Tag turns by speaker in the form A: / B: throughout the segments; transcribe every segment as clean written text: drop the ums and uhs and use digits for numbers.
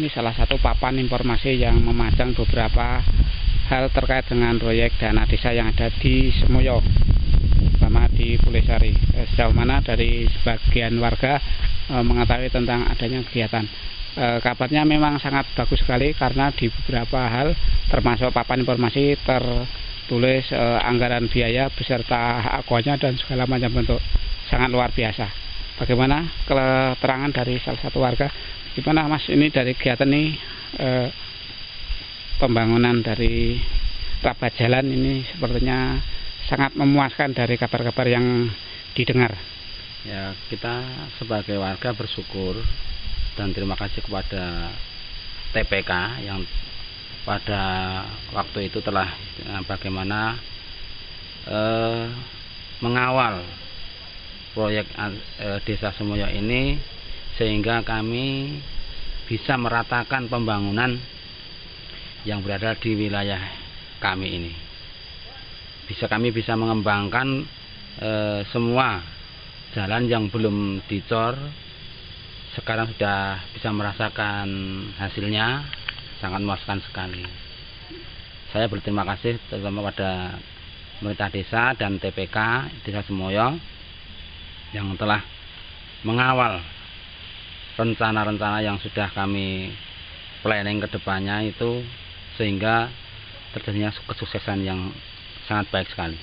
A: Ini salah satu papan informasi yang memajang beberapa hal terkait dengan proyek dana desa yang ada di Semoyo, sama di Pulesari. Sejauh mana dari sebagian warga mengetahui tentang adanya kegiatan. Kabarnya memang sangat bagus sekali karena di beberapa hal termasuk papan informasi tertulis anggaran biaya beserta hak akunya dan segala macam bentuk, sangat luar biasa. Bagaimana keterangan dari salah satu warga? Gimana Mas, ini dari kegiatan ini pembangunan dari rabat jalan ini sepertinya sangat memuaskan dari kabar-kabar yang didengar.
B: Ya, kita sebagai warga bersyukur dan terima kasih kepada TPK yang pada waktu itu telah bagaimana mengawal proyek Desa Semoyo ini, sehingga kami bisa meratakan pembangunan yang berada di wilayah kami ini. Kami bisa mengembangkan semua jalan yang belum dicor. Sekarang sudah bisa merasakan hasilnya, sangat memuaskan sekali. Saya berterima kasih terutama pada pemerintah desa dan TPK Desa Semoyo yang telah mengawal rencana-rencana yang sudah kami planning ke depannya itu, sehingga terjadinya kesuksesan yang sangat baik sekali.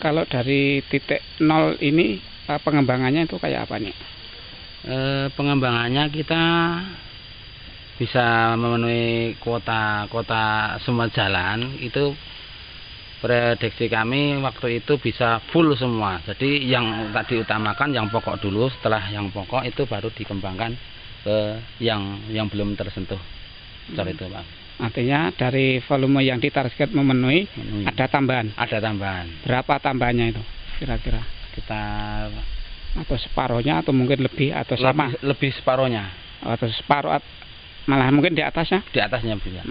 A: Kalau dari titik nol ini pengembangannya itu kayak apa nih?
B: Pengembangannya kita bisa memenuhi kuota semua jalan itu. Prediksi kami waktu itu bisa full semua. Jadi yang tadi utamakan yang pokok dulu, setelah yang pokok itu baru dikembangkan ke yang belum tersentuh. Cor itu, Pak.
A: Artinya dari volume yang ditarget memenuhi. Ada tambahan.
B: Ada tambahan.
A: Berapa tambahannya itu kira-kira?
B: Sekitar
A: atau separohnya atau mungkin lebih atau sama?
B: Lebih separohnya.
A: Atau separuh malah mungkin di atasnya?
B: Di atasnya bisa.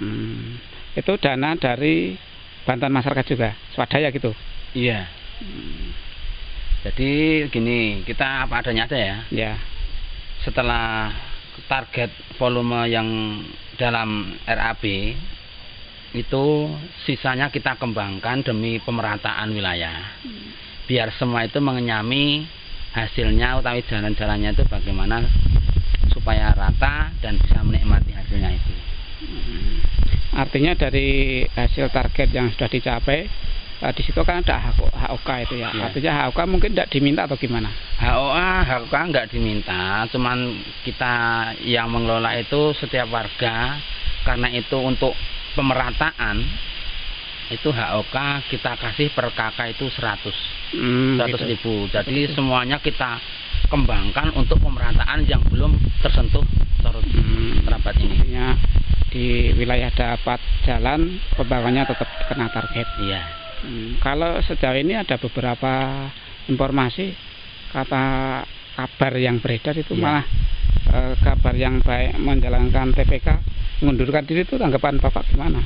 A: Itu dana dari bantuan masyarakat juga, swadaya gitu?
B: Iya. Jadi gini, kita apa adanya aja ya.
A: Ya.
B: Setelah target volume yang dalam RAB itu, sisanya kita kembangkan demi pemerataan wilayah. Biar semua itu mengenyami hasilnya, utawi jalan-jalannya itu bagaimana supaya rata dan bisa menikmati hasilnya itu.
A: Artinya dari hasil target yang sudah dicapai, di situ kan ada HOK itu ya. Artinya HOK mungkin tidak diminta atau gimana?
B: HOK nggak diminta, cuman kita yang mengelola itu setiap warga, karena itu untuk pemerataan itu HOK kita kasih per KK itu 100 ribu. Jadi semuanya kita kembangkan untuk pemerataan yang belum tersentuh rabat ini.
A: Artinya di wilayah dapat jalan pembangunannya tetap kena target.
B: Iya.
A: Kalau sejauh ini ada beberapa informasi kabar yang beredar itu malah kabar yang baik menjalankan TPK mengundurkan diri, itu tanggapan Bapak gimana?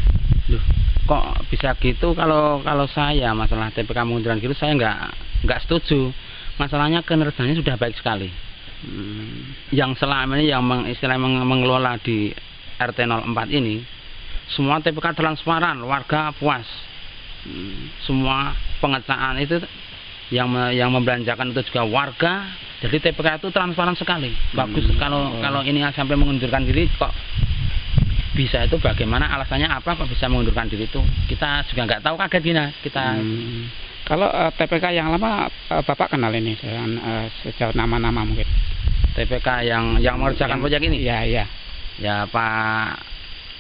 B: Loh, kok bisa gitu? Kalau saya masalah TPK mengundurkan diri, saya nggak setuju. Masalahnya kinerjanya sudah baik sekali. Yang selama ini yang istilahnya mengelola di RT 04 ini, semua TPK transparan, warga puas. Semua pengecakan itu yang membelanjakan itu juga warga. Jadi TPK itu transparan sekali. Bagus. Kalau ini sampai mengundurkan diri, kok bisa itu bagaimana, alasannya apa kok bisa mengundurkan diri itu? Kita juga nggak tahu, kaget gini kita.
A: Kalau TPK yang lama Bapak kenal ini dengan sejauh nama-nama mungkin?
B: TPK yang mengerjakan proyek ini?
A: Iya.
B: Ya Pak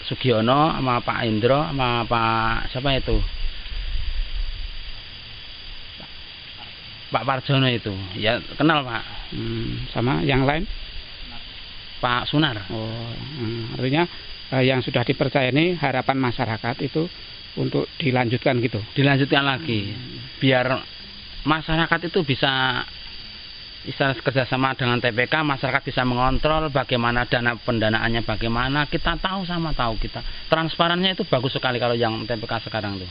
B: Sugiono sama Pak Indro sama Pak siapa itu? Pak Parjono itu. Ya kenal Pak.
A: Sama yang lain?
B: Pak Sunar.
A: Artinya yang sudah dipercaya ini harapan masyarakat itu untuk dilanjutkan gitu.
B: Dilanjutkan lagi. Biar masyarakat itu bisa kerjasama dengan TPK, masyarakat bisa mengontrol bagaimana dana pendanaannya, bagaimana kita tahu kita transparannya itu bagus sekali kalau yang TPK sekarang tuh.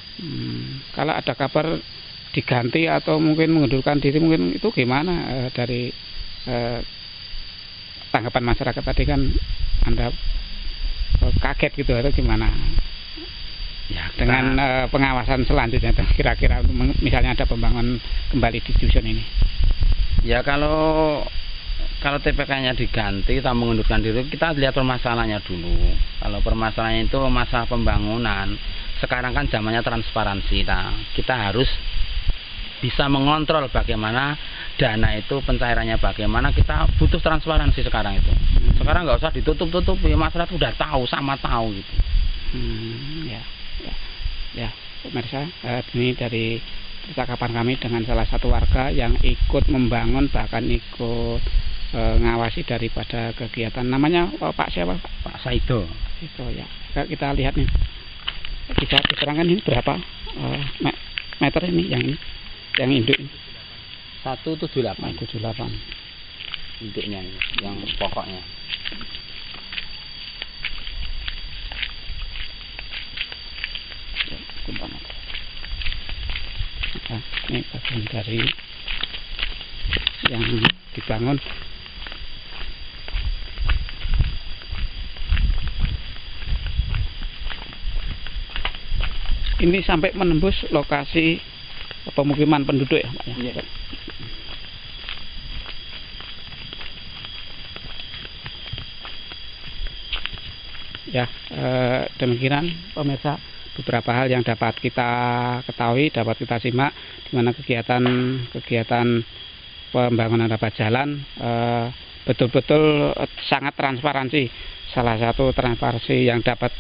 A: Kalau ada kabar diganti atau mungkin mengundurkan diri, mungkin itu gimana dari tanggapan masyarakat tadi kan Anda kaget gitu atau gimana?
B: Ya,
A: Dengan pengawasan selanjutnya kira-kira misalnya ada pembangunan kembali di dusun ini.
B: Ya kalau TPK-nya diganti atau mengundurkan diri, kita lihat permasalahannya dulu. Kalau permasalahannya itu masalah pembangunan, sekarang kan zamannya transparansi. Kita harus bisa mengontrol bagaimana dana itu pencairannya, bagaimana kita butuh transparansi sekarang itu. Sekarang nggak usah ditutup-tutupi, masyarakat udah tahu, sama tahu gitu.
A: Ya, pemirsa, ini dari percakapan kami dengan salah satu warga yang ikut membangun, bahkan ikut ngawasi daripada kegiatan. Namanya Pak siapa?
B: Pak Saido.
A: Itu ya. Kita lihat nih. Bisa diterangkan ini berapa meter ini yang induk ini?
B: 178.
A: 178.
B: Induknya ini, yang pokoknya. Nah, ini bagian dari yang dibangun. Ini sampai menembus lokasi pemukiman penduduk ya, Pak? Ya.
A: Ya, demikian pemirsa, beberapa hal yang dapat kita ketahui, dapat kita simak, di mana kegiatan pembangunan rapat jalan betul-betul sangat transparansi. Salah satu transparansi yang dapat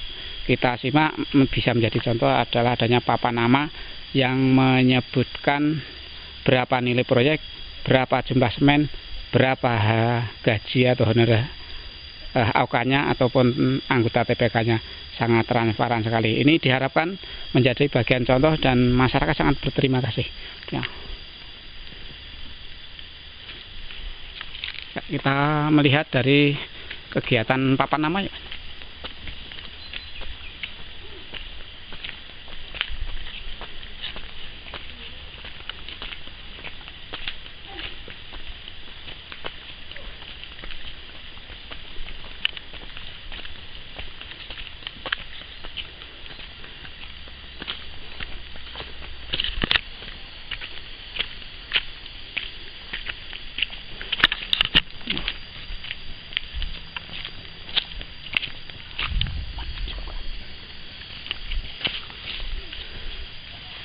A: kita simak bisa menjadi contoh adalah adanya papan nama yang menyebutkan berapa nilai proyek, berapa jumlah semen, berapa gaji atau honorer AUK-nya ataupun anggota TPK-nya. Sangat transparan sekali. Ini diharapkan menjadi bagian contoh dan masyarakat sangat berterima kasih. Ya. Kita melihat dari kegiatan papan nama ya.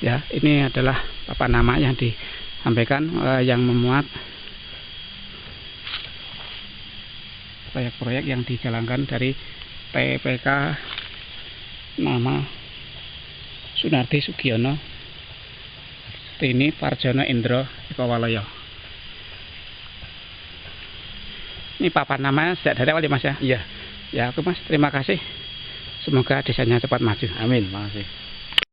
A: Ya, ini adalah papan nama yang disampaikan yang memuat proyek-proyek yang dijalankan dari TPK nama Sunardi Sugiono Tini Parjono Indro Ekowaloyo. Ini papan namanya sejak dari awal ya Mas ya?
B: Iya.
A: Ya, oke Mas, terima kasih. Semoga desanya cepat maju.
B: Amin, makasih.